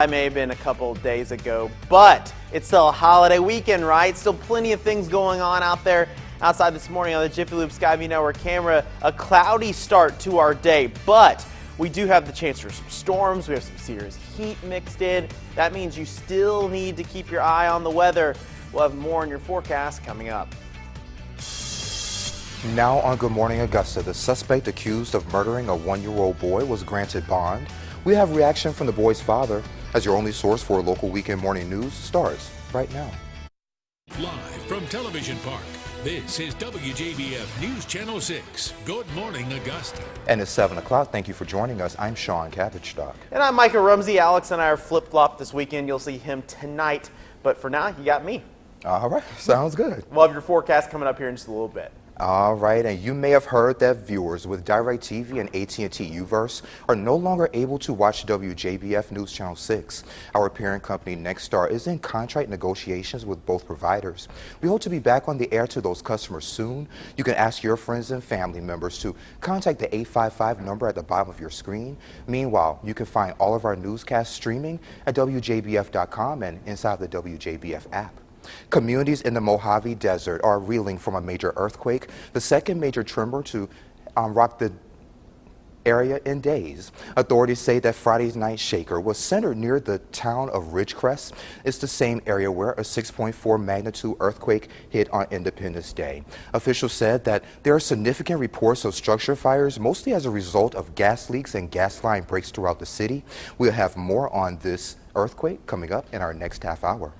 I may have been a couple days ago, but it's still a holiday weekend, right? Still plenty of things going on out there. Outside this morning on the Jiffy Lube Skyview Network camera, a cloudy start to our day, but we do have the chance for some storms. We have some serious heat mixed in. That means you still need to keep your eye on the weather. We'll have more in your forecast coming up. Now on Good Morning Augusta, the suspect accused of murdering a one-year-old boy was granted bond. We have reaction from the boy's father as your only source for local weekend morning news starts right now. Live from Television Park, this is WJBF News Channel 6. Good Morning Augusta. And it's 7 o'clock. Thank you for joining us. I'm Sean Cabbage-Stock. And I'm Micah Rumsey. Alex and I are flip-flopped this weekend. You'll see him tonight. But for now, you got me. All right. Sounds good. We'll have your forecast coming up here in just a little bit. All right, and you may have heard that viewers with DirecTV and AT&T Uverse are no longer able to watch WJBF News Channel 6. Our parent company, Nexstar, is in contract negotiations with both providers. We hope to be back on the air to those customers soon. You can ask your friends and family members to contact the 855 number at the bottom of your screen. Meanwhile, you can find all of our newscasts streaming at WJBF.com and inside the WJBF app. Communities in the Mojave Desert are reeling from a major earthquake, the second major tremor to rock the area in days. Authorities say that Friday's night shaker was centered near the town of Ridgecrest. It's the same area where a 6.4 magnitude earthquake hit on Independence Day. Officials said that there are significant reports of structure fires, mostly as a result of gas leaks and gas line breaks throughout the city. We'll have more on this earthquake coming up in our next half hour.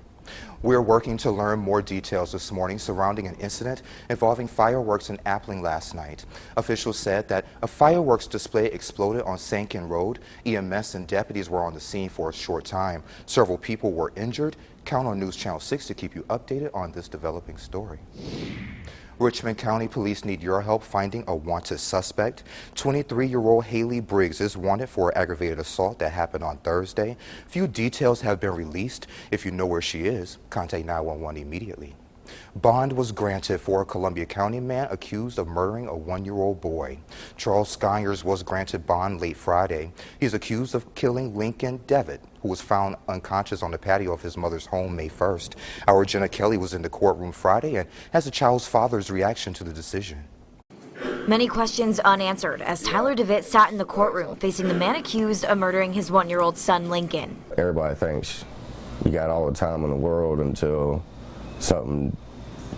We're working to learn more details this morning surrounding an incident involving fireworks in Appling last night. Officials said that a fireworks display exploded on Sankin Road. EMS and deputies were on the scene for a short time. Several people were injured. Count on News Channel 6 to keep you updated on this developing story. Richmond County Police need your help finding a wanted suspect. 23-year-old Haley Briggs is wanted for aggravated assault that happened on Thursday. Few details have been released. If you know where she is, contact 911 immediately. Bond was granted for a Columbia County man accused of murdering a one-year-old boy. Charles Skyers was granted bond late Friday. He's accused of killing Lincoln Devitt, who was found unconscious on the patio of his mother's home May 1st. Our Jenna Kelly was in the courtroom Friday and has the child's father's reaction to the decision. Many questions unanswered as Tyler Devitt sat in the courtroom facing the man accused of murdering his one-year-old son, Lincoln. Everybody thinks you got all the time in the world until something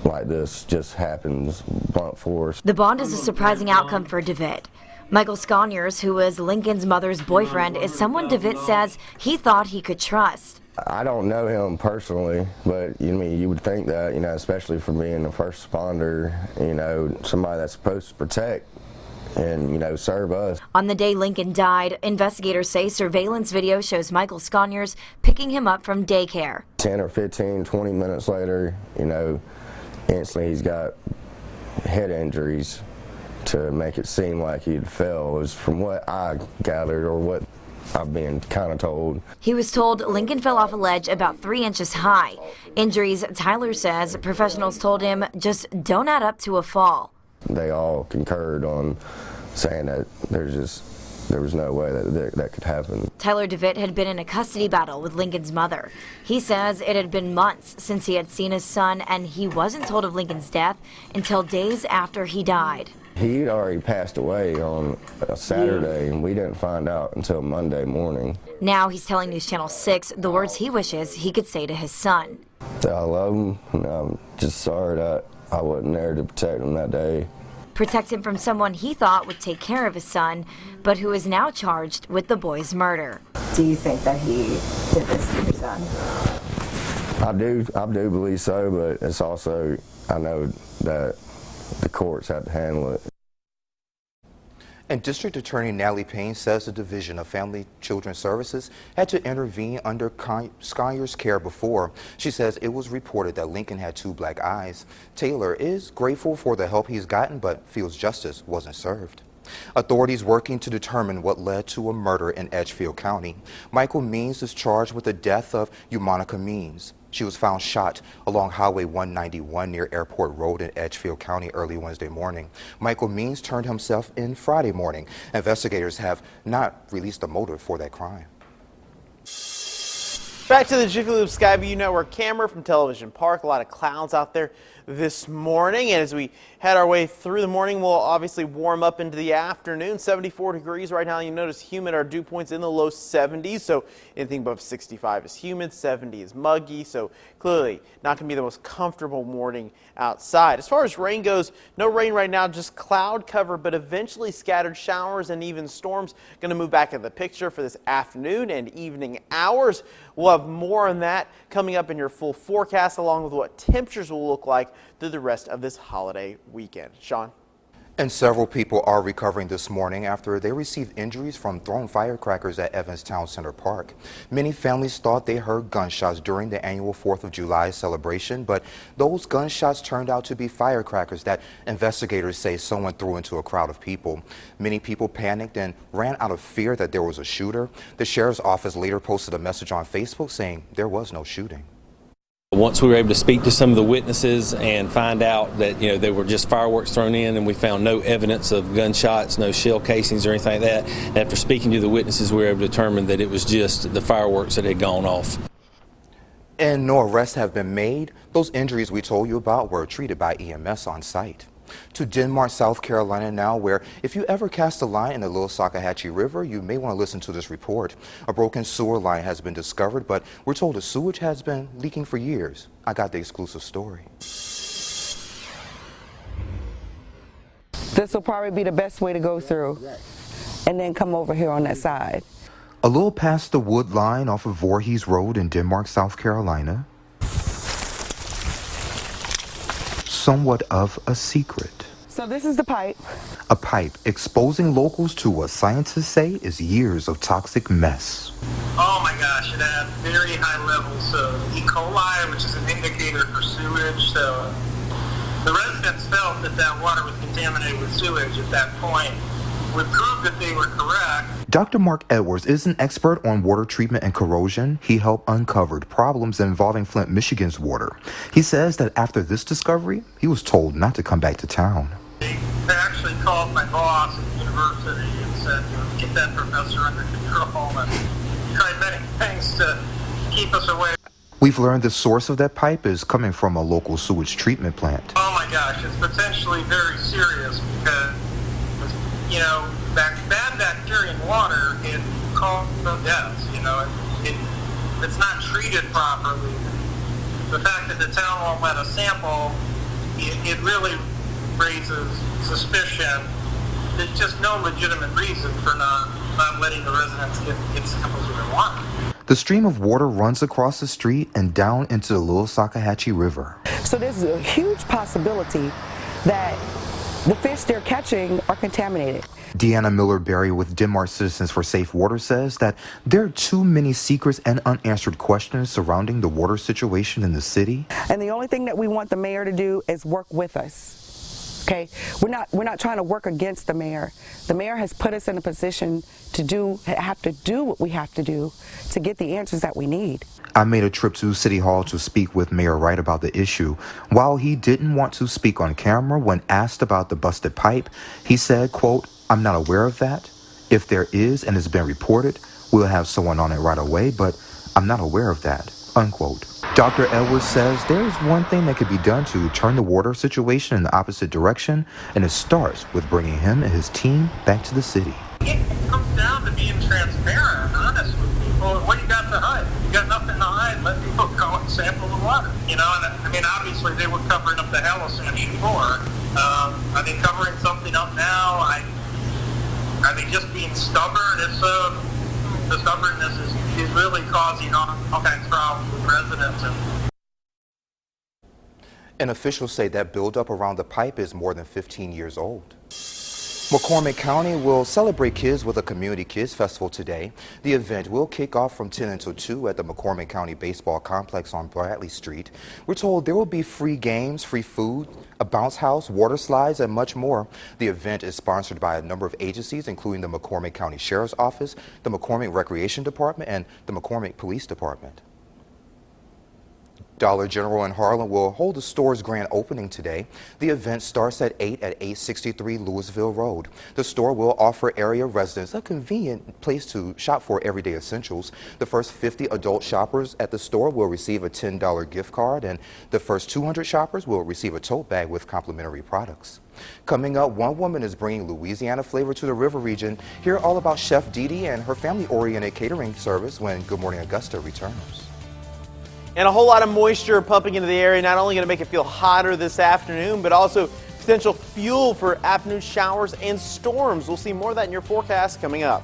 like this just happens, blunt force. The bond is a surprising outcome for Devitt. Michael Sconyers, who was Lincoln's mother's boyfriend, is someone Devitt says he thought he could trust. I don't know him personally, but you would think that, especially for being a first responder, somebody that's supposed to protect and, serve us. On the day Lincoln died, investigators say surveillance video shows Michael Sconyers picking him up from daycare. 10 or 15, 20 minutes later, instantly he's got head injuries to make it seem like he'd fell, is from what I gathered or what I've been kind of told. He was told Lincoln fell off a ledge about 3 inches high. Injuries, Tyler says, professionals told him just don't add up to a fall. They all concurred on saying that there was no way that could happen. Tyler Devitt had been in a custody battle with Lincoln's mother. He says it had been months since he had seen his son, and he wasn't told of Lincoln's death until days after he died. He'd already passed away on a Saturday, and we didn't find out until Monday morning. Now he's telling News Channel 6 the words he wishes he could say to his son. I love him, and I'm just sorry that I wasn't there to protect him that day. Protect him from someone he thought would take care of his son, but who is now charged with the boy's murder. Do you think that he did this to your son? I do believe so, but it's also, I know that the courts have to handle it. And District Attorney Natalie Payne says the Division of Family Children Services had to intervene under Skyers' care before. She says it was reported that Lincoln had 2 black eyes. Taylor is grateful for the help he's gotten, but feels justice wasn't served. Authorities working to determine what led to a murder in Edgefield County. Michael Means is charged with the death of Umonica Means. She was found shot along Highway 191 near Airport Road in Edgefield County early Wednesday morning. Michael Means turned himself in Friday morning. Investigators have not released a motive for that crime. Back to the Jiffy Lube Skyview Network camera from Television Park. A lot of clouds out there this morning, and as we head our way through the morning, we'll obviously warm up into the afternoon. 74 degrees right now. You notice humid. Our dew points in the low 70s, so anything above 65 is humid, 70 is muggy, so clearly not going to be the most comfortable morning outside. As far as rain goes, no rain right now, just cloud cover, but eventually scattered showers and even storms going to move back into the picture for this afternoon and evening hours. We'll have more on that coming up in your full forecast, along with what temperatures will look like through the rest of this holiday weekend. Sean? And several people are recovering this morning after they received injuries from thrown firecrackers at Evans Town Center Park. Many families thought they heard gunshots during the annual 4th of July celebration, but those gunshots turned out to be firecrackers that investigators say someone threw into a crowd of people. Many people panicked and ran out of fear that there was a shooter. The sheriff's office later posted a message on Facebook saying there was no shooting. Once we were able to speak to some of the witnesses and find out that, there were just fireworks thrown in, and we found no evidence of gunshots, no shell casings or anything like that. And after speaking to the witnesses, we were able to determine that it was just the fireworks that had gone off. And no arrests have been made. Those injuries we told you about were treated by EMS on site. To Denmark, South Carolina now, where if you ever cast a line in the Little Salkehatchie River, you may want to listen to this report. A broken sewer line has been discovered, but we're told the sewage has been leaking for years. I got the exclusive story. This will probably be the best way to go through, and then come over here on that side. A little past the wood line off of Voorhees Road in Denmark, South Carolina. Somewhat of a secret. So this is the pipe. A pipe exposing locals to what scientists say is years of toxic mess. Oh my gosh, it had very high levels of E. coli, which is an indicator for sewage. So the residents felt that that water was contaminated with sewage at that point. We proved that they were correct. Dr. Mark Edwards is an expert on water treatment and corrosion. He helped uncover problems involving Flint, Michigan's water. He says that after this discovery, he was told not to come back to town. They actually called my boss at the university and said, get that professor under control, and tried many things to keep us away. We've learned the source of that pipe is coming from a local sewage treatment plant. Oh my gosh, it's potentially very serious because, bad bacteria in water, it causes deaths, it's not treated properly. The fact that the town won't let us sample, it really raises suspicion. There's just no legitimate reason for not letting the residents get samples of their water. The stream of water runs across the street and down into the Little Salkehatchie River. So there's a huge possibility that the fish they're catching are contaminated. Deanna Miller-Berry with Denmark Citizens for Safe Water says that there are too many secrets and unanswered questions surrounding the water situation in the city. And the only thing that we want the mayor to do is work with us. Okay, we're not trying to work against the mayor. The mayor has put us in a position to have to do what we have to do to get the answers that we need. I made a trip to City Hall to speak with Mayor Wright about the issue. While he didn't want to speak on camera when asked about the busted pipe, he said, quote, "I'm not aware of that. If there is and it's been reported, we'll have someone on it right away, but I'm not aware of that," unquote. Dr. Edwards says there is one thing that could be done to turn the water situation in the opposite direction, and it starts with bringing him and his team back to the city. It comes down to being transparent, honest with people. What do you got to hide? You got nothing to hide. Let people go and sample the water. And obviously they were covering up the hallucination before. Are they covering something up now? Are they just being stubborn? If so, the stubbornness is really causing all kinds of problems with residents. And officials say that buildup around the pipe is more than 15 years old. McCormick County will celebrate kids with a community kids festival today. The event will kick off from 10 until 2 at the McCormick County Baseball Complex on Bradley Street. We're told there will be free games, free food, a bounce house, water slides, and much more. The event is sponsored by a number of agencies, including the McCormick County Sheriff's Office, the McCormick Recreation Department, and the McCormick Police Department. Dollar General in Harlem will hold the store's grand opening today. The event starts at 8 at 863 Louisville Road. The store will offer area residents a convenient place to shop for everyday essentials. The first 50 adult shoppers at the store will receive a $10 gift card, and the first 200 shoppers will receive a tote bag with complimentary products. Coming up, one woman is bringing Louisiana flavor to the river region. Hear all about Chef Didi and her family-oriented catering service when Good Morning Augusta returns. And a whole lot of moisture pumping into the area, not only going to make it feel hotter this afternoon, but also potential fuel for afternoon showers and storms. We'll see more of that in your forecast coming up.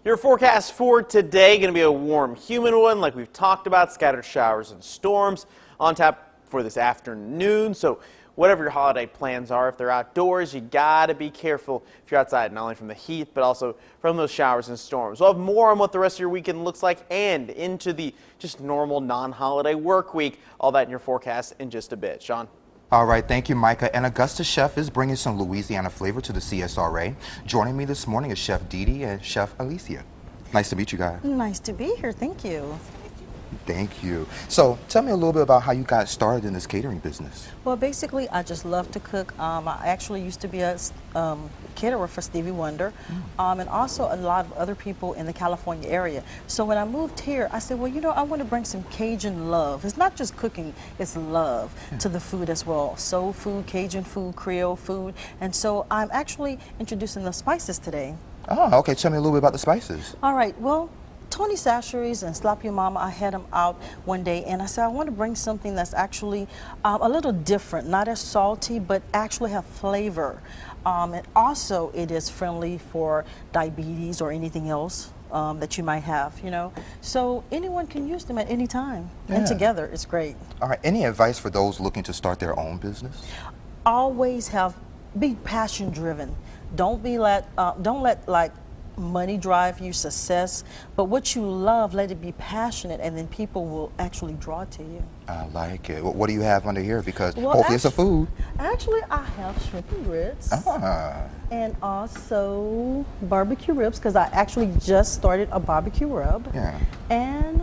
Your forecast for today going to be a warm, humid one like we've talked about. Scattered showers and storms on tap for this afternoon. So whatever your holiday plans are, if they're outdoors, you got to be careful if you're outside, not only from the heat, but also from those showers and storms. We'll have more on what the rest of your weekend looks like and into the just normal non-holiday work week. All that in your forecast in just a bit. Sean? All right, thank you, Micah. And Augusta Chef is bringing some Louisiana flavor to the CSRA. Joining me this morning is Chef Didi and Chef Alicia. Nice to meet you guys. Nice to be here. Thank you. Thank you. So tell me a little bit about how you got started in this catering business. Well, basically, I just love to cook. I actually used to be a caterer for Stevie Wonder, and also a lot of other people in the California area. So when I moved here, I said, well, you know, I want to bring some Cajun love. It's not just cooking, it's love to the food as well. Soul food, Cajun food, Creole food. And so I'm actually introducing the spices today. Oh, okay. Tell me a little bit about the spices. All right. Well, Tony Chachere's and Slap Your Mama, I had them out one day, and I said, I want to bring something that's actually a little different, not as salty, but actually have flavor. And also, it is friendly for diabetes or anything else that you might have, you know. So anyone can use them at any time, and together, it's great. All right, any advice for those looking to start their own business? Always be passion driven. Don't let like money drive you success, but what you love, let it be passionate, and then people will actually draw to you. I like it. What do you have under here? Because Well, hopefully it's a food. Actually, I have shrimp and grits. Ah. And also barbecue ribs, because I actually just started a barbecue rub. Yeah. And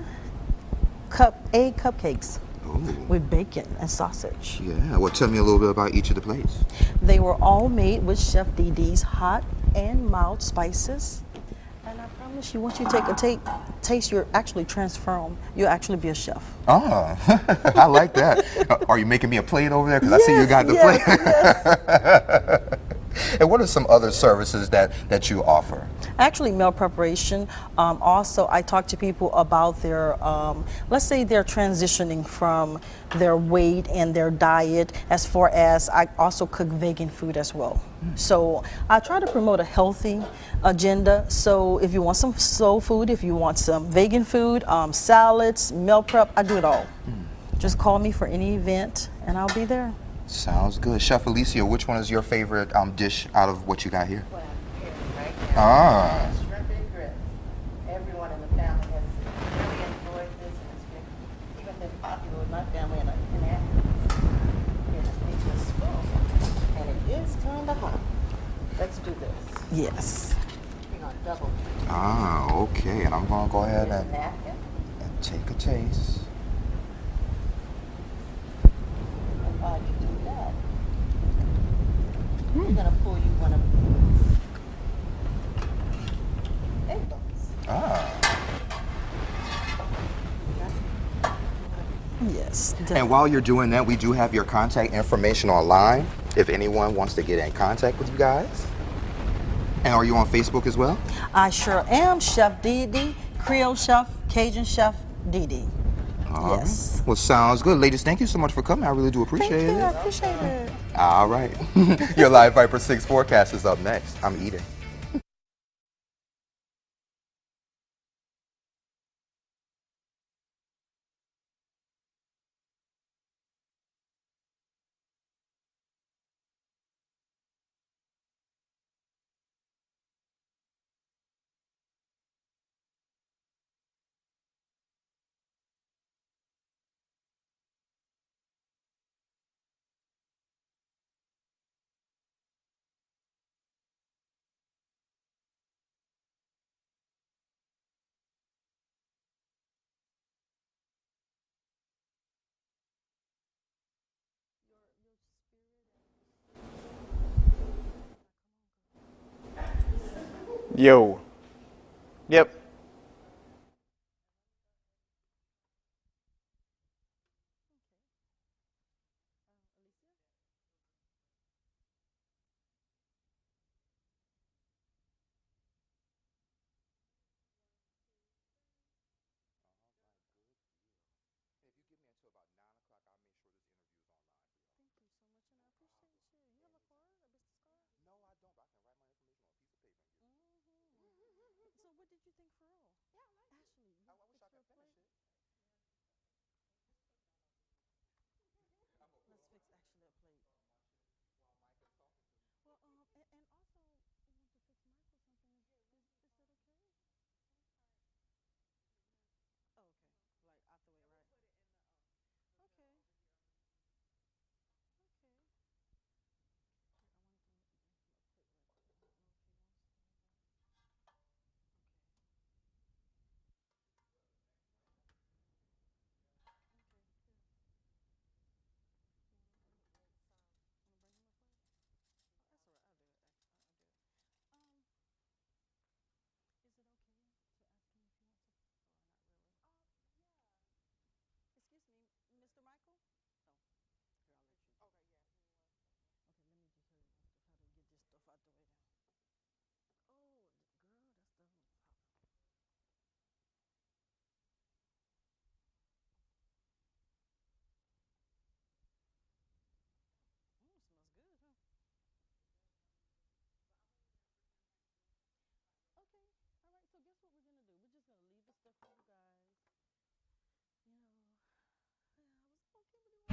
egg cupcakes. Ooh. With bacon and sausage. Yeah, well, tell me a little bit about each of the plates. They were all made with Chef Dee Dee's hot and mild spices. And I promise you, once you take a taste, you're actually transformed. You'll actually be a chef. Oh, I like that. Are you making me a plate over there? Because I see you got the plate. Yes. And what are some other services that you offer? Actually, meal preparation. Also, I talk to people about their, let's say they're transitioning from their weight and their diet, as far as I also cook vegan food as well. So I try to promote a healthy agenda. So if you want some soul food, if you want some vegan food, salads, meal prep, I do it all. Just call me for any event and I'll be there. Sounds good. Chef Alicia, which one is your favorite dish out of what you got here? Well, here right now. Shrimp and grits. Everyone in the family has really enjoyed this, and it's even been popular with my family in Athens. Here's a spoon, and it is kind of hot. Let's do this. Yes. We're going to double. Okay. And I'm going to go ahead Here's a napkin. and take a taste. And while you do that, we're going to pour you one of these egg bites. Yes. And while you're doing that, we do have your contact information online if anyone wants to get in contact with you guys. And are you on Facebook as well? I sure am. Chef Dee Dee, Creole Chef, Cajun Chef Dee Dee. All Yes. right. Well, sounds good. Ladies, thank you so much for coming. I really do appreciate Thank you. I it. appreciate it. All right. Your Live Viper 6 forecast is up next. I'm eating. Yo. Yep.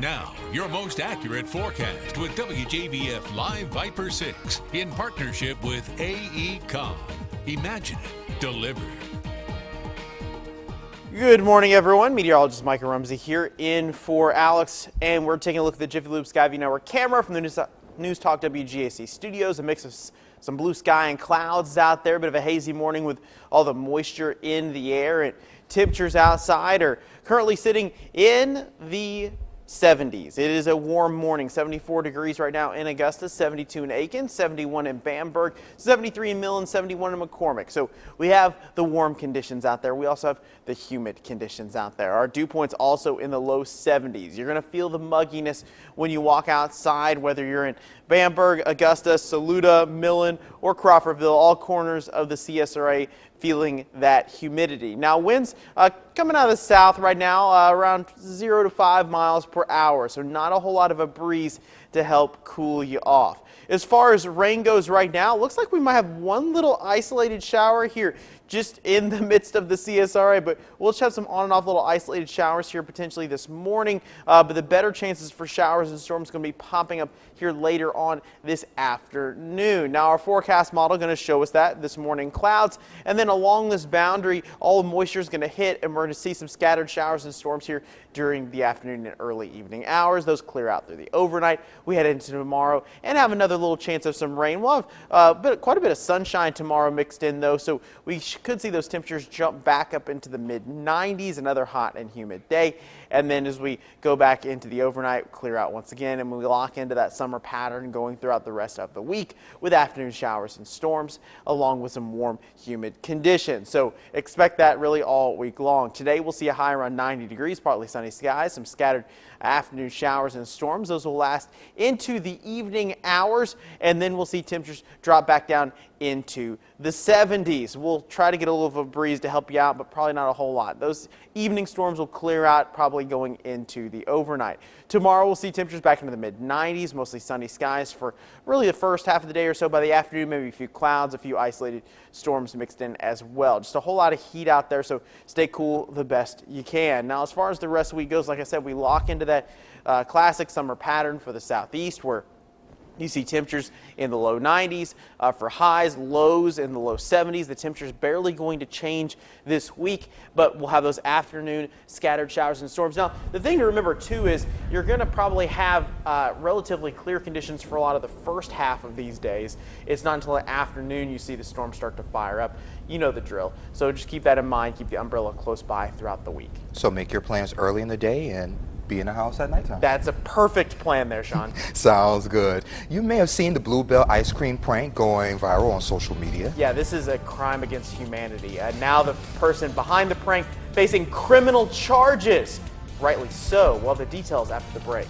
Now, your most accurate forecast with WJBF Live Viper 6 in partnership with AECom. Imagine it delivered. Good morning, everyone. Meteorologist Micah Rumsey here in for Alex, and we're taking a look at the Jiffy Lube Skyview Network camera from the News Talk WGAC studios. A mix of some blue sky and clouds out there, a bit of a hazy morning with all the moisture in the air, and temperatures outside are currently sitting in the 70s. It is a warm morning. 74 degrees right now in Augusta, 72 in Aiken, 71 in Bamberg, 73 in Millen, 71 in McCormick. So we have the warm conditions out there. We also have the humid conditions out there. Our dew point's also in the low 70s. You're going to feel the mugginess when you walk outside, whether you're in Bamberg, Augusta, Saluda, Millen, or Crawfordville, all corners of the CSRA feeling that humidity. Now winds coming out of the south right now around 0 to 5 miles per hour, so not a whole lot of a breeze to help cool you off. As far as rain goes right now, it looks like we might have one little isolated shower here just in the midst of the CSRA, but we'll just have some on and off little isolated showers here potentially this morning, but the better chances for showers and storms going to be popping up here later on this afternoon. Now our forecast model going to show us that this morning clouds, and then along this boundary all the moisture is going to hit, and we're going to see some scattered showers and storms here during the afternoon and early evening hours. Those clear out through the overnight. We head into tomorrow and have another little chance of some rain. We'll have quite a bit of sunshine tomorrow mixed in though, so we could see those temperatures jump back up into the mid-90s, another hot and humid day. And then as we go back into the overnight, clear out once again, and we lock into that summer pattern going throughout the rest of the week with afternoon showers and storms, along with some warm, humid conditions. So expect that really all week long. Today we'll see a high around 90 degrees, partly sunny skies, some scattered afternoon showers and storms. Those will last into the evening hours, and then we'll see temperatures drop back down into the 70s. We'll try to get a little of a breeze to help you out, but probably not a whole lot. Those evening storms will clear out probably going into the overnight. Tomorrow we'll see temperatures back into the mid-90s, mostly sunny skies for really the first half of the day or so. By the afternoon, maybe a few clouds, a few isolated storms mixed in as well. Just a whole lot of heat out there, so stay cool the best you can. Now, as far as the rest of the week goes, like I said, we lock into that classic summer pattern for the southeast where you see temperatures in the low 90s for highs, lows in the low 70s. The temperature's barely going to change this week, but we'll have those afternoon scattered showers and storms. Now, the thing to remember, too, is you're going to probably have relatively clear conditions for a lot of the first half of these days. It's not until the afternoon you see the storms start to fire up. You know the drill. So just keep that in mind. Keep the umbrella close by throughout the week. So make your plans early in the day and be in the house at nighttime. That's a perfect plan there, Sean. Sounds good. You may have seen the Bluebell ice cream prank going viral on social media. Yeah, this is a crime against humanity. Now the person behind the prank facing criminal charges. Rightly so. Well, the details after the break.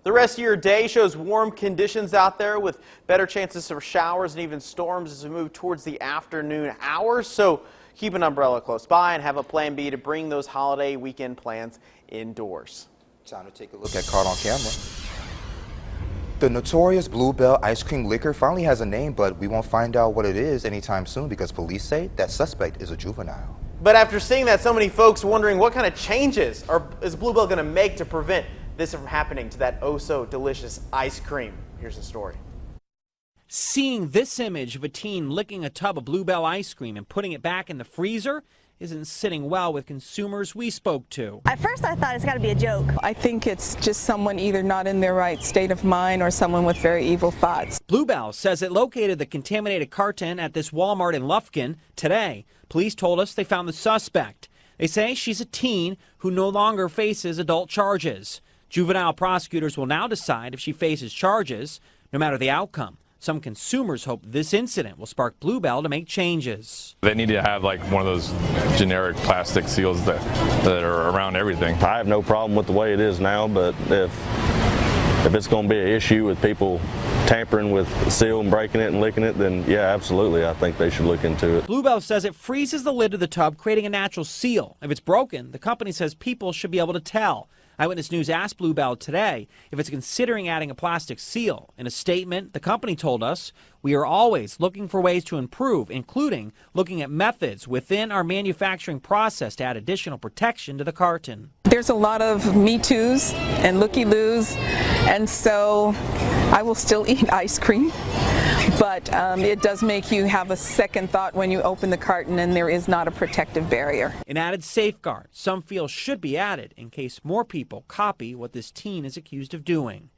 The rest of your day shows warm conditions out there with better chances of showers and even storms as we move towards the afternoon hours. So keep an umbrella close by and have a plan B to bring those holiday weekend plans indoors. Time to take a look at Caught on Camera. The notorious Bluebell ice cream liquor finally has a name, but we won't find out what it is anytime soon because police say that suspect is a juvenile. But after seeing that, so many folks wondering what kind of changes is Bluebell going to make to prevent this from happening to that oh so delicious ice cream. Here's the story. Seeing this image of a teen licking a tub of Bluebell ice cream and putting it back in the freezer isn't sitting well with consumers we spoke to. At first I thought it's got to be a joke. I think it's just someone either not in their right state of mind or someone with very evil thoughts. Bluebell says it located the contaminated carton at this Walmart in Lufkin today. Police told us they found the suspect. They say she's a teen who no longer faces adult charges. Juvenile prosecutors will now decide if she faces charges, no matter the outcome. Some consumers hope this incident will spark Bluebell to make changes. They need to have like one of those generic plastic seals that are around everything. I have no problem with the way it is now, but if it's going to be an issue with people tampering with the seal and breaking it and licking it, then yeah, absolutely, I think they should look into it. Bluebell says it freezes the lid of the tub, creating a natural seal. If it's broken, the company says people should be able to tell. Eyewitness News asked Bluebell today if it's considering adding a plastic seal. In a statement, the company told us, "We are always looking for ways to improve, including looking at methods within our manufacturing process to add additional protection to the carton." There's a lot of Me Too's and looky-loos, and so I will still eat ice cream, but it does make you have a second thought when you open the carton and there is not a protective barrier. An added safeguard some feel should be added in case more people copy what this teen is accused of doing.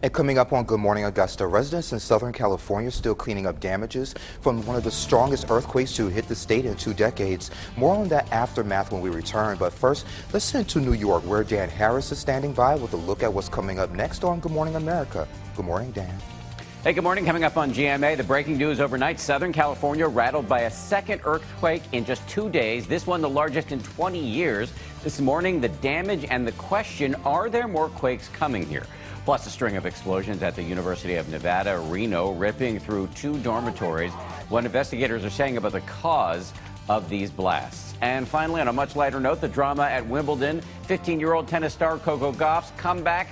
And coming up on Good Morning Augusta, residents in Southern California still cleaning up damages from one of the strongest earthquakes to hit the state in 2 decades. More on that aftermath when we return. But first, let's send to New York, where Dan Harris is standing by with a look at what's coming up next on Good Morning America. Good morning, Dan. Hey, good morning. Coming up on GMA, the breaking news overnight, Southern California rattled by a second earthquake in just 2 days. This one the largest in 20 years. This morning, the damage and the question, are there more quakes coming here? Plus a string of explosions at the University of Nevada, Reno, ripping through 2 dormitories. What investigators are saying about the cause of these blasts. And finally, on a much lighter note, the drama at Wimbledon. 15-year-old tennis star Coco Gauff's comeback,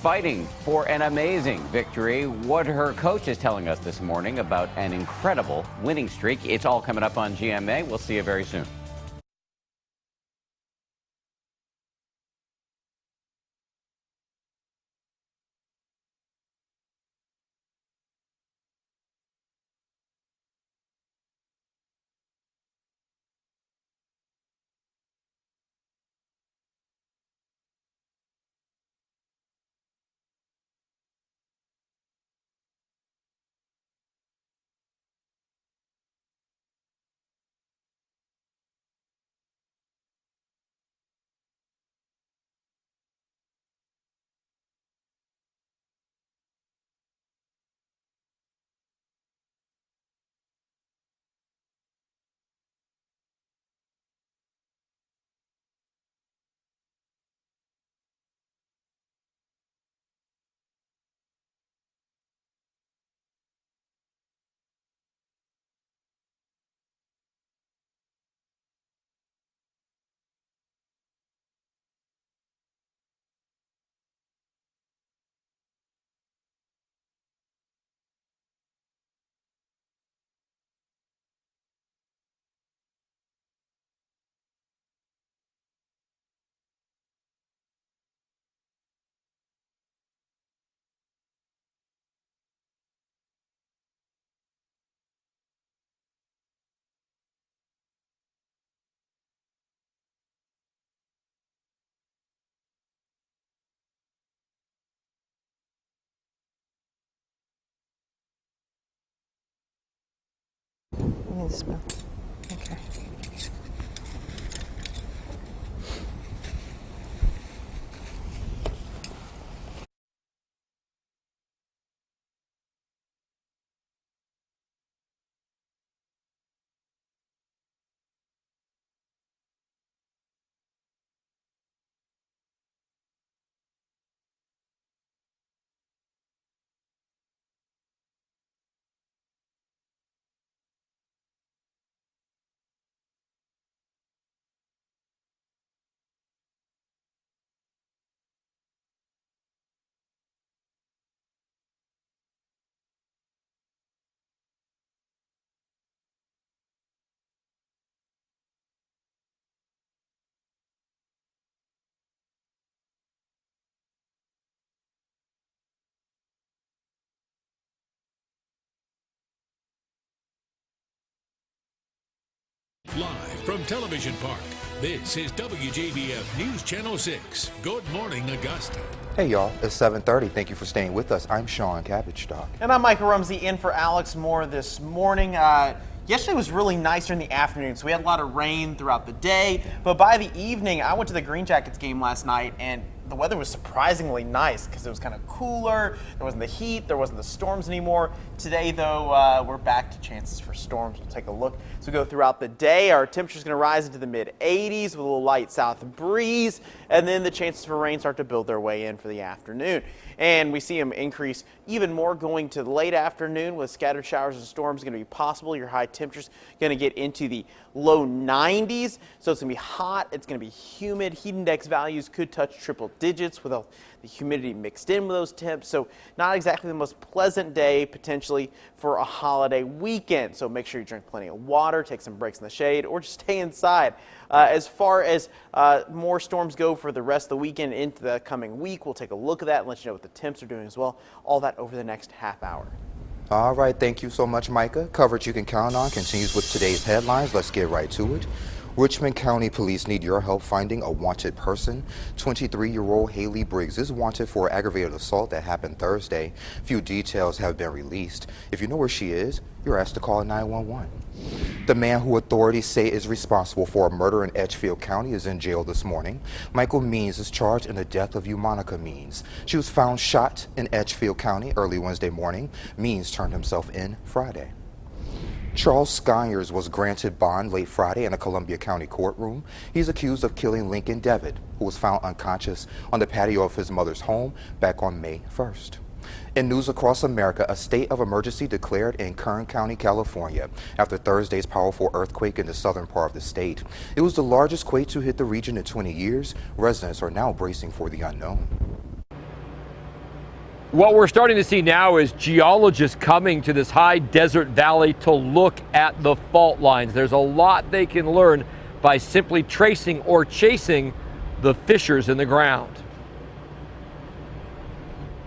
fighting for an amazing victory. What her coach is telling us this morning about an incredible winning streak. It's all coming up on GMA. We'll see you very soon. Let me smell. Okay. Live from Television Park, this is WJBF News Channel 6. Good morning, Augusta. Hey y'all, it's 7:30. Thank you for staying with us. I'm Sean Cabbage-Stock. And I'm Michael Rumsey in for Alex Moore this morning. Yesterday was really nice during the afternoon, so we had a lot of rain throughout the day. But by the evening, I went to the Green Jackets game last night, and the weather was surprisingly nice because it was kind of cooler. There wasn't the heat, there wasn't the storms anymore. Today, though, we're back to chances for storms. We'll take a look as we go throughout the day. Our temperature's going to rise into the mid-80s with a little light south breeze, and then the chances for rain start to build their way in for the afternoon. And we see them increase even more going to the late afternoon with scattered showers and storms going to be possible. Your high temperatures going to get into the low 90s, so it's going to be hot. It's going to be humid. Heat index values could touch triple digits with all the humidity mixed in with those temps. So not exactly the most pleasant day potentially for a holiday weekend. So make sure you drink plenty of water, take some breaks in the shade, or just stay inside. As far as more storms go for the rest of the weekend into the coming week, we'll take a look at that and let you know what the temps are doing as well. All that over the next half hour. All right, thank you so much, Micah. Coverage you can count on continues with today's headlines. Let's get right to it. Richmond County Police need your help finding a wanted person. 23-year-old Haley Briggs is wanted for aggravated assault that happened Thursday. Few details have been released. If you know where she is, you're asked to call 911. The man who authorities say is responsible for a murder in Edgefield County is in jail this morning. Michael Means is charged in the death of Umonica Means. She was found shot in Edgefield County early Wednesday morning. Means turned himself in Friday. Charles Skyers was granted bond late Friday in a Columbia County courtroom. He's accused of killing Lincoln Devitt, who was found unconscious on the patio of his mother's home back on May 1st. In news across America, a state of emergency declared in Kern County, California, after Thursday's powerful earthquake in the southern part of the state. It was the largest quake to hit the region in 20 years. Residents are now bracing for the unknown. What we're starting to see now is geologists coming to this high desert valley to look at the fault lines. There's a lot they can learn by simply tracing or chasing the fissures in the ground.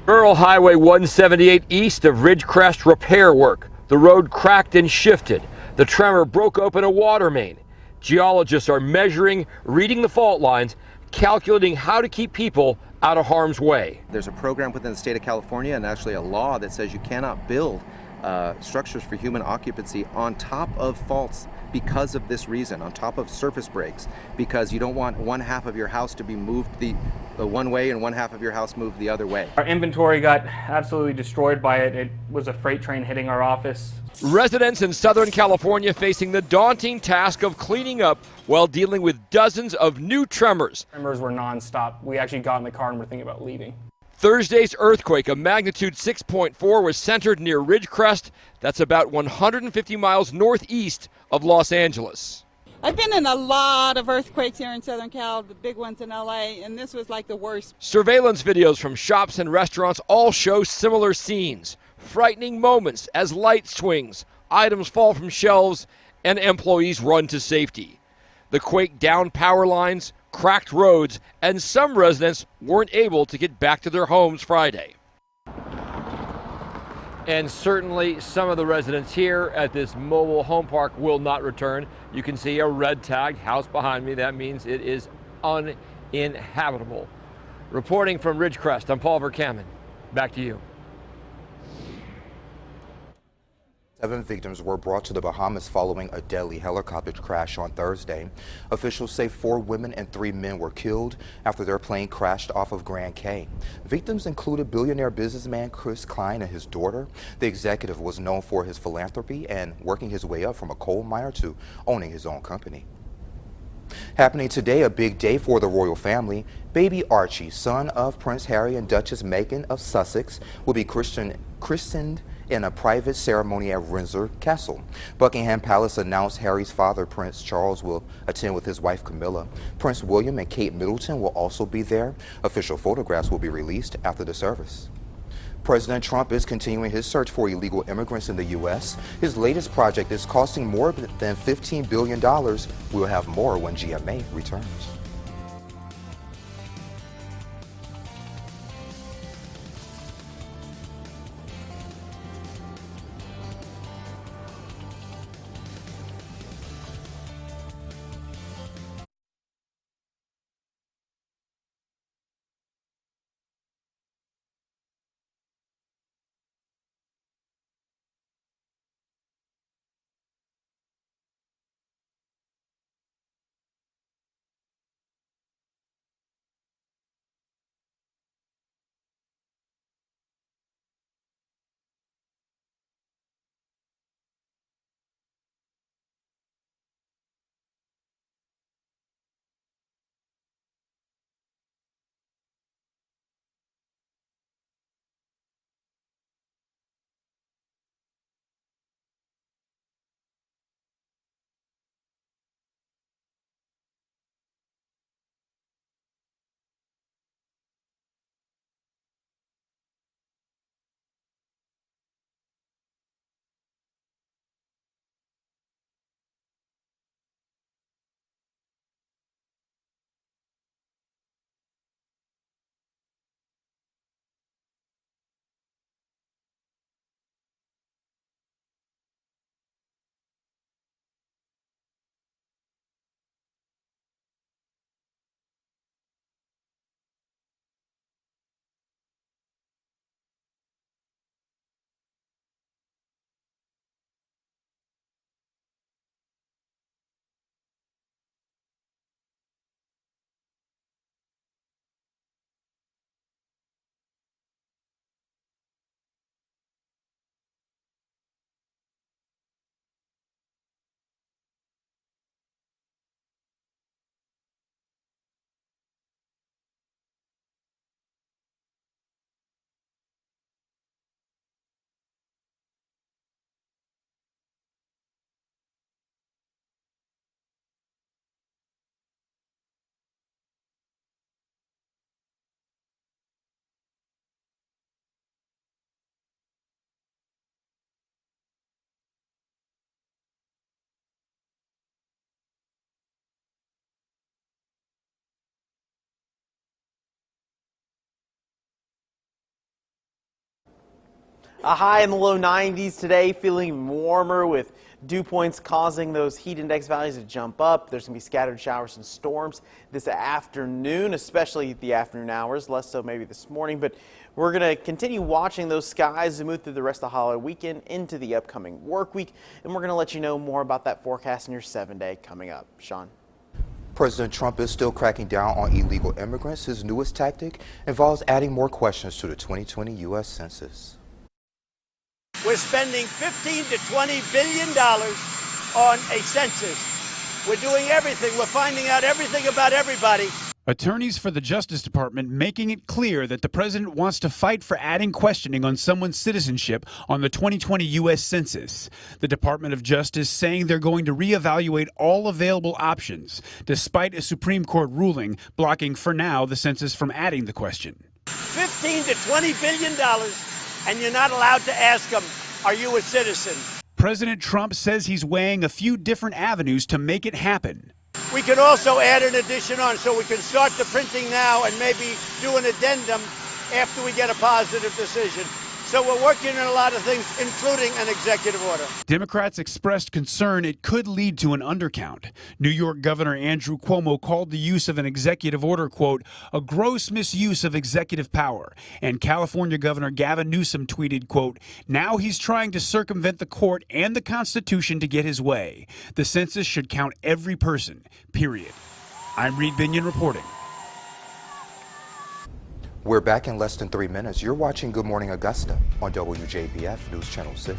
Rural Highway 178 east of Ridgecrest repair work. The road cracked and shifted. The tremor broke open a water main. Geologists are measuring, reading the fault lines, calculating how to keep people out of harm's way. There's a program within the state of California and actually a law that says you cannot build structures for human occupancy on top of faults because of this reason, on top of surface breaks, because you don't want one half of your house to be moved the one way and one half of your house moved the other way. Our inventory got absolutely destroyed by it. It was a freight train hitting our office. Residents in Southern California facing the daunting task of cleaning up while dealing with dozens of new tremors. Tremors were nonstop. We actually got in the car and were thinking about leaving. Thursday's earthquake, a magnitude 6.4, was centered near Ridgecrest. That's about 150 miles northeast of Los Angeles. I've been in a lot of earthquakes here in Southern Cal, the big ones in LA, and this was like the worst. Surveillance videos from shops and restaurants all show similar scenes. Frightening moments as light swings, items fall from shelves, and employees run to safety. The quake downed power lines, cracked roads, and some residents weren't able to get back to their homes Friday. And certainly some of the residents here at this mobile home park will not return. You can see a red tagged house behind me. That means it is uninhabitable. Reporting from Ridgecrest, I'm Paul Verkaman. Back to you. 7 victims were brought to the Bahamas following a deadly helicopter crash on Thursday. Officials say 4 women and 3 men were killed after their plane crashed off of Grand Cay. Victims included billionaire businessman Chris Klein and his daughter. The executive was known for his philanthropy and working his way up from a coal miner to owning his own company. Happening today, a big day for the royal family. Baby Archie, son of Prince Harry and Duchess Meghan of Sussex, will be christened in a private ceremony at Windsor Castle. Buckingham Palace announced Harry's father, Prince Charles, will attend with his wife Camilla. Prince William and Kate Middleton will also be there. Official photographs will be released after the service. President Trump is continuing his search for illegal immigrants in the U.S. His latest project is costing more than $15 billion. We'll have more when GMA returns. A high in the low 90s today, feeling warmer with dew points causing those heat index values to jump up. There's going to be scattered showers and storms this afternoon, especially the afternoon hours, less so maybe this morning. But we're going to continue watching those skies as we move through the rest of the holiday weekend into the upcoming work week. And we're going to let you know more about that forecast in your 7-day coming up. Sean. President Trump is still cracking down on illegal immigrants. His newest tactic involves adding more questions to the 2020 U.S. Census. We're spending $15 to $20 billion on a census. We're doing everything. We're finding out everything about everybody. Attorneys for the Justice Department making it clear that the president wants to fight for adding questioning on someone's citizenship on the 2020 U.S. Census. The Department of Justice saying they're going to reevaluate all available options, despite a Supreme Court ruling blocking for now the census from adding the question. $15 to $20 billion, and you're not allowed to ask them, are you a citizen? President Trump says he's weighing a few different avenues to make it happen. We could also add an addition on so we can start the printing now and maybe do an addendum after we get a positive decision. So we're working on a lot of things, including an executive order. Democrats expressed concern it could lead to an undercount. New York Governor Andrew Cuomo called the use of an executive order, quote, a gross misuse of executive power. And California Governor Gavin Newsom tweeted, quote, now he's trying to circumvent the court and the Constitution to get his way. The census should count every person, period. I'm Reed Binion reporting. We're back in less than 3 minutes. You're watching Good Morning Augusta on WJBF News Channel 6.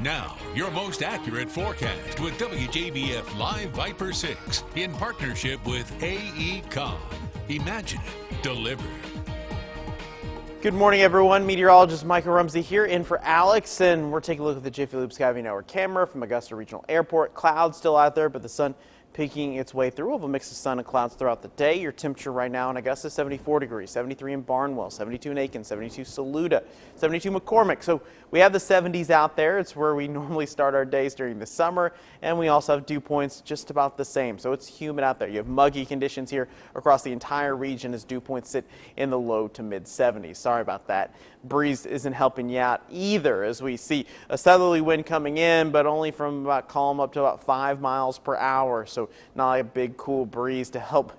Now, your most accurate forecast with WJBF Live Viper 6 in partnership with AECOM. Imagine it, delivered. Good morning, everyone. Meteorologist Michael Rumsey here in for Alex, and we're taking a look at the Jiffy Lube Skyview Network camera from Augusta Regional Airport. Clouds still out there, but the sun picking its way through. We'll have a mix of sun and clouds throughout the day. Your temperature right now in Augusta is 74 degrees, 73 in Barnwell, 72 in Aiken, 72 Saluda, 72 McCormick. So we have the 70s out there. It's where we normally start our days during the summer, and we also have dew points just about the same. So it's humid out there. You have muggy conditions here across the entire region as dew points sit in the low to mid 70s. Sorry about that. Breeze isn't helping you out either, as we see a southerly wind coming in, but only from about calm up to about 5 miles per hour. So not like a big cool breeze to help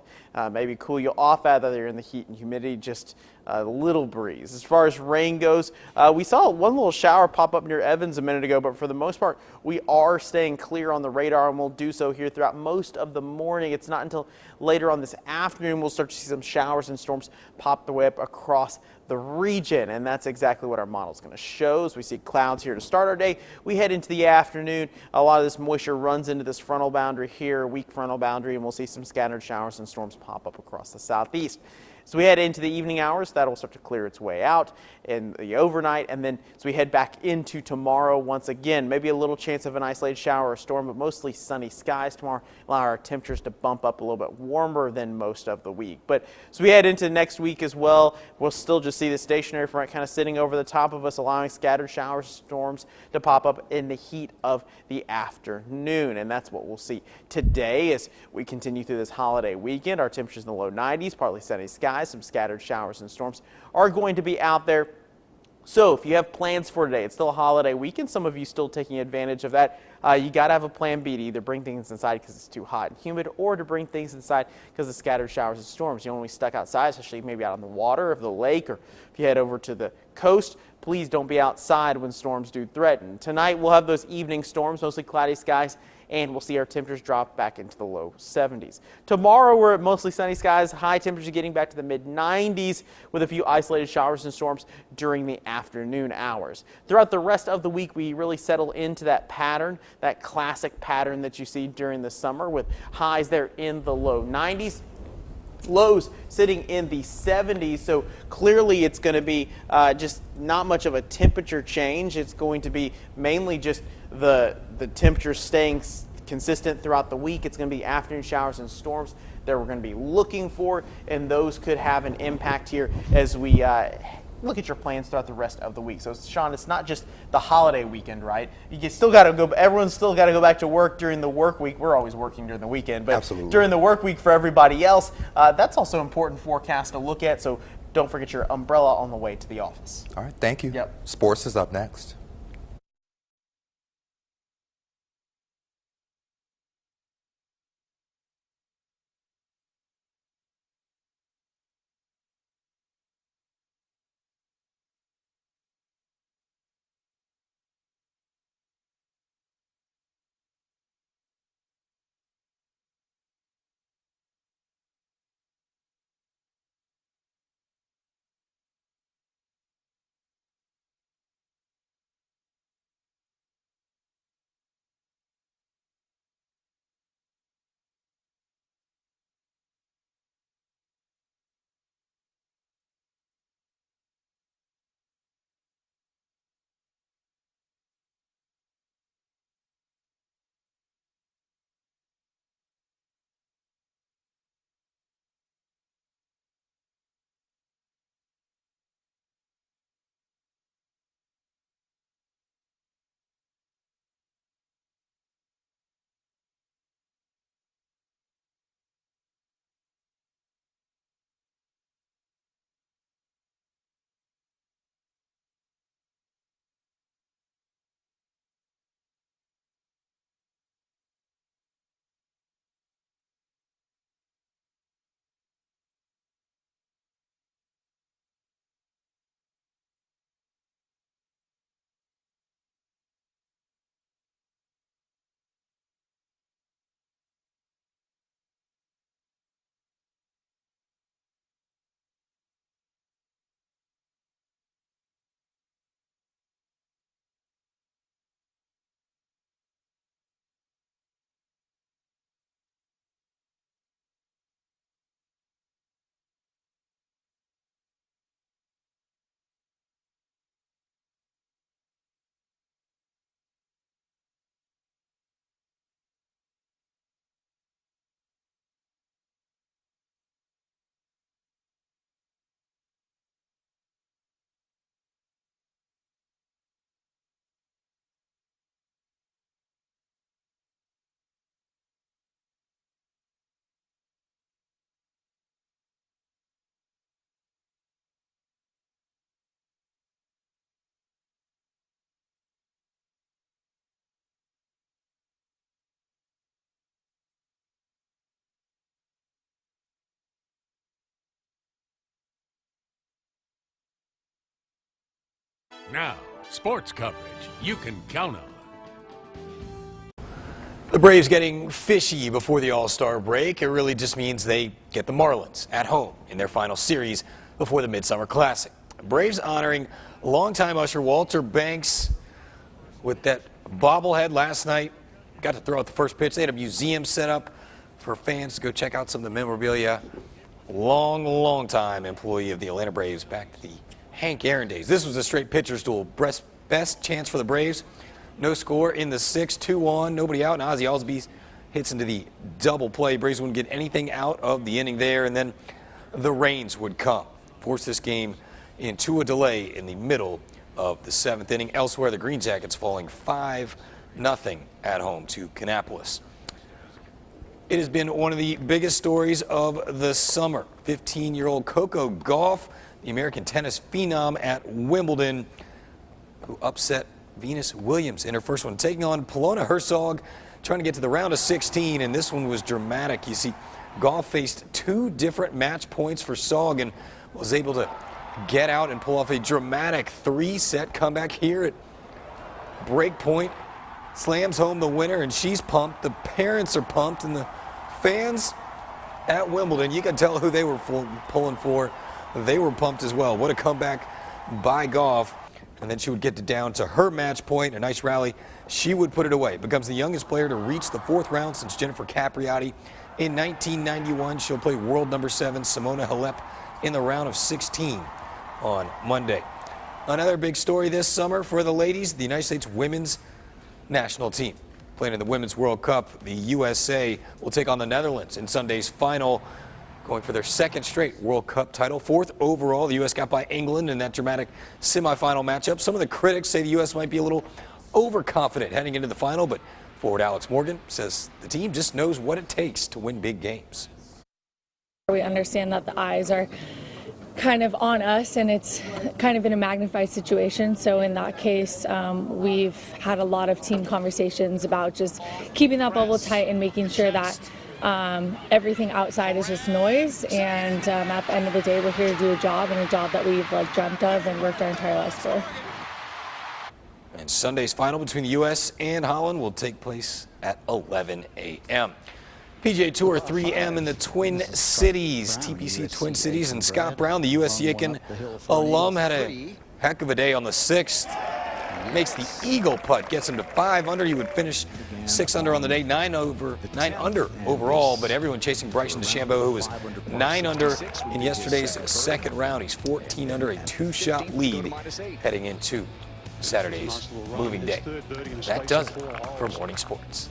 maybe cool you off out there in the heat and humidity, just a little breeze. As far as rain goes, we saw one little shower pop up near Evans a minute ago, but for the most part, we are staying clear on the radar, and we'll do so here throughout most of the morning. It's not until later on this afternoon we'll start to see some showers and storms pop their way up across the region, and that's exactly what our model is going to show. As we see clouds here to start our day, we head into the afternoon. A lot of this moisture runs into this frontal boundary here, weak frontal boundary, and we'll see some scattered showers and storms pop up across the southeast. So we head into the evening hours, that'll start to clear its way out in the overnight, and then as we head back into tomorrow once again, maybe a little chance of an isolated shower or storm, but mostly sunny skies tomorrow, allow our temperatures to bump up a little bit warmer than most of the week. But as we head into next week as well, we'll still just see the stationary front kind of sitting over the top of us, allowing scattered showers, storms to pop up in the heat of the afternoon, and that's what we'll see today as we continue through this holiday weekend. Our temperatures in the low 90s, partly sunny skies. Some scattered showers and storms are going to be out there. So if you have plans for today, it's still a holiday weekend. Some of you still taking advantage of that. You got to have a plan B to either bring things inside because it's too hot and humid, or to bring things inside because of scattered showers and storms. You don't want to be stuck outside, especially maybe out on the water of the lake, or if you head over to the coast, please don't be outside when storms do threaten. Tonight we'll have those evening storms, mostly cloudy skies, and we'll see our temperatures drop back into the low 70s. Tomorrow we're at mostly sunny skies, high temperatures getting back to the mid 90s with a few isolated showers and storms during the afternoon hours. Throughout the rest of the week, we really settle into that pattern, that classic pattern that you see during the summer, with highs there in the low 90s. Lows sitting in the 70s, so clearly it's going to be just not much of a temperature change. It's going to be mainly just the temperature staying consistent throughout the week. It's going to be afternoon showers and storms that we're going to be looking for, and those could have an impact here as we look at your plans throughout the rest of the week. So, Sean, it's not just the holiday weekend, right? You still got to go. Everyone's still got to go back to work during the work week. We're always working during the weekend, but Absolutely. During the work week for everybody else, that's also an important forecast to look at. So, don't forget your umbrella on the way to the office. All right, thank you. Yep. Sports is up next. Now, sports coverage you can count on. The Braves getting fishy before the All-Star break. It really just means they get the Marlins at home in their final series before the Midsummer Classic. Braves honoring longtime usher Walter Banks with that bobblehead last night. Got to throw out the first pitch. They had a museum set up for fans to go check out some of the memorabilia. Long time employee of the Atlanta Braves back to the Hank Aaron days. This was a straight pitcher's duel. Best chance for the Braves. No score in the sixth, 2-on, nobody out, and Ozzie Albies hits into the double play. Braves wouldn't get anything out of the inning there, and then the rains would come. Force this game into a delay in the middle of the seventh inning. Elsewhere, the Green Jackets falling 5-0 at home to Kannapolis. It has been one of the biggest stories of the summer. 15-year-old Coco Gauff, the American tennis phenom at Wimbledon, who upset Venus Williams in her first one, taking on Polona Herzog, trying to get to the round of 16, and this one was dramatic. You see, Gauff faced 2 different match points for Sog and was able to get out and pull off a dramatic 3-set comeback here at break point. Slams home the winner, and she's pumped. The parents are pumped, and the fans at Wimbledon, you can tell who they were pulling for. They were pumped as well. What a comeback by Gauff. And then she would get down to her match point, a nice rally. She would put it away. Becomes the youngest player to reach the 4th round since Jennifer Capriati in 1991. She'll play world number 7 Simona Halep in the round of 16 on Monday. Another big story this summer for the ladies, the United States women's national team. Playing in the Women's World Cup, the USA will take on the Netherlands in Sunday's final, going for their 2nd straight World Cup title. 4th overall, the U.S. got by England in that dramatic semifinal matchup. Some of the critics say the U.S. might be a little overconfident heading into the final, but forward Alex Morgan says the team just knows what it takes to win big games. We understand that the eyes are kind of on us, and it's kind of in a magnified situation. So in that case, we've had a lot of team conversations about just keeping that bubble tight and making sure that everything outside is just noise, and at the end of the day, we're here to do a job, and a job that we've dreamt of and worked our entire lives for. And Sunday's final between the U.S. and Holland will take place at 11 a.m. PGA Tour 3M in the Twin Cities, TPC Twin Cities, and Scott Brown, the USC-Aiken alum, had a heck of a day on the 6th. Makes the eagle putt, gets him to 5 under. He would finish 6 under on the day, 9 under overall, but everyone chasing Bryson DeChambeau, who was 9 under in yesterday's 2nd round. He's 14 under, a 2-shot lead heading into Saturday's moving day. That does it for Morning Sports.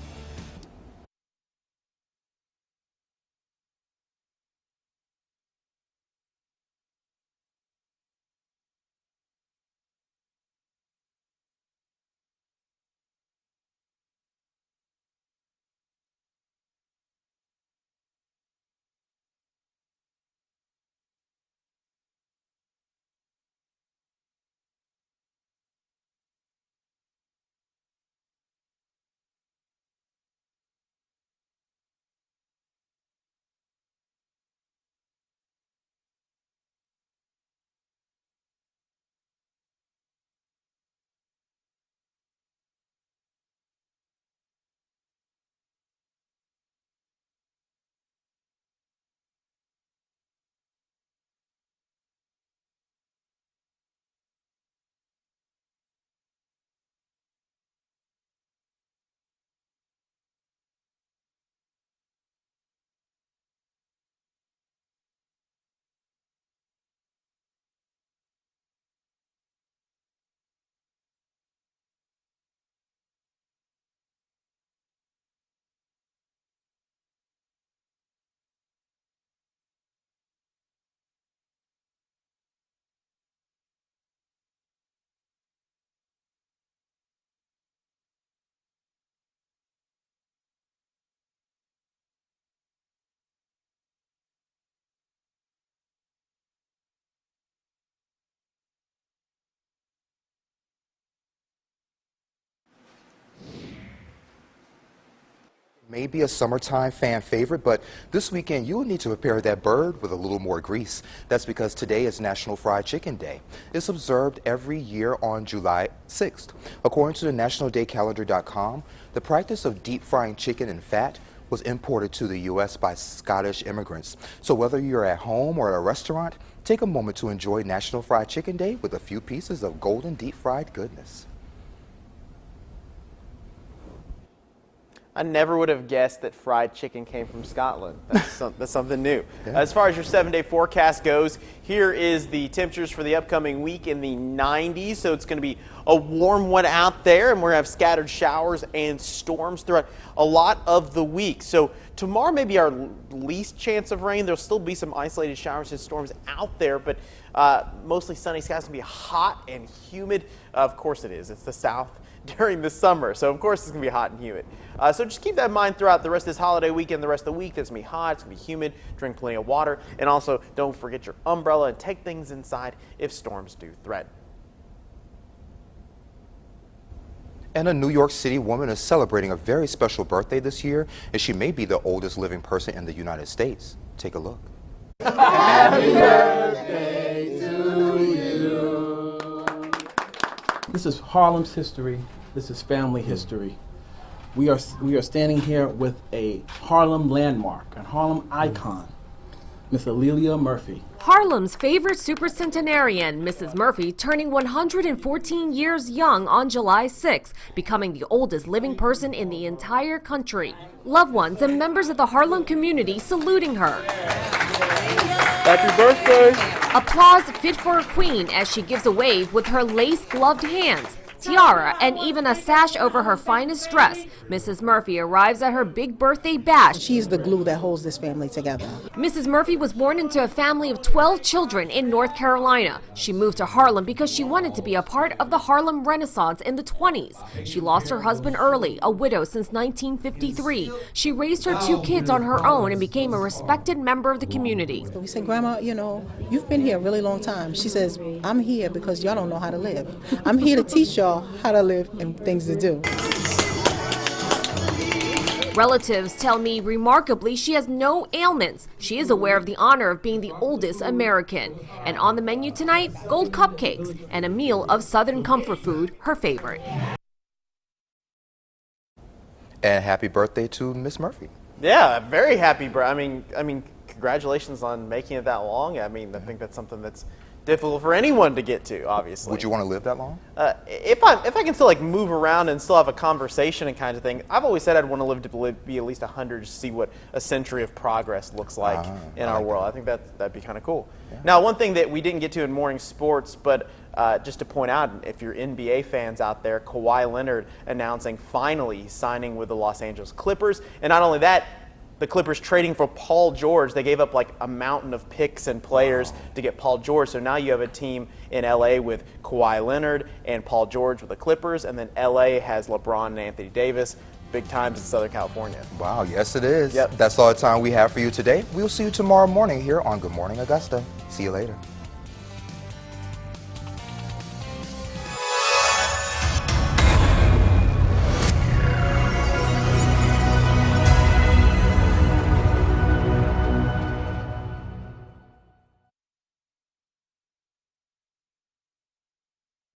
Maybe a summertime fan favorite, but this weekend you will need to prepare that bird with a little more grease. That's because today is National Fried Chicken Day. It's observed every year on July 6th. According to the nationaldaycalendar.com, the practice of deep frying chicken in fat was imported to the U.S. by Scottish immigrants. So whether you're at home or at a restaurant, take a moment to enjoy National Fried Chicken Day with a few pieces of golden deep fried goodness. I never would have guessed that fried chicken came from Scotland. That's something new. Yeah. As far as your 7-day forecast goes, here is the temperatures for the upcoming week in the 90s. So it's going to be a warm one out there, and we're going to have scattered showers and storms throughout a lot of the week. So tomorrow may be our least chance of rain. There'll still be some isolated showers and storms out there, but mostly sunny skies. It's going to be hot and humid. Of course it is. It's the South during the summer, so of course it's going to be hot and humid. So just keep that in mind throughout the rest of this holiday weekend, the rest of the week. It's going to be hot, it's going to be humid, drink plenty of water, and also don't forget your umbrella and take things inside if storms do threaten. And a New York City woman is celebrating a very special birthday this year, and she may be the oldest living person in the United States. Take a look. Happy birthday to you. This is Harlem's history. This is family history. We are standing here with a Harlem landmark, a Harlem icon, Miss Alelia Murphy. Harlem's favorite supercentenarian, Mrs. Murphy, turning 114 years young on July 6, becoming the oldest living person in the entire country. Loved ones and members of the Harlem community saluting her. Happy birthday! Applause fit for a queen as she gives a wave with her lace-gloved hands, tiara, and even a sash over her finest dress. Mrs. Murphy arrives at her big birthday bash. She's the glue that holds this family together. Mrs. Murphy was born into a family of 12 children in North Carolina. She moved to Harlem because she wanted to be a part of the Harlem Renaissance in the 20s. She lost her husband early, a widow since 1953. She raised her 2 kids on her own and became a respected member of the community. We said, Grandma, you know, you've been here a really long time. She says, I'm here because y'all don't know how to live. I'm here to teach y'all how to live and things to do. Relatives tell me, remarkably, she has no ailments. She is aware of the honor of being the oldest American. And on the menu tonight, gold cupcakes and a meal of Southern comfort food, her favorite. And happy birthday to Miss Murphy. Yeah, very happy, bro. I mean, congratulations on making it that long. I mean, I think that's something that's difficult for anyone to get to, obviously. Would you want to live that long? If I can still like move around and still have a conversation and kind of thing, I've always said I'd want to live to be at least 100 to see what a century of progress looks like in our world. I think that'd be kind of cool. Yeah. Now, one thing that we didn't get to in morning sports, but just to point out, if you're NBA fans out there, Kawhi Leonard announcing finally signing with the Los Angeles Clippers, and not only that, the Clippers trading for Paul George. They gave up like a mountain of picks and players to get Paul George. So now you have a team in LA with Kawhi Leonard and Paul George with the Clippers, and then LA has LeBron and Anthony Davis, big times in Southern California. Wow, yes it is. Yep. That's all the time we have for you today. We'll see you tomorrow morning here on Good Morning Augusta. See you later.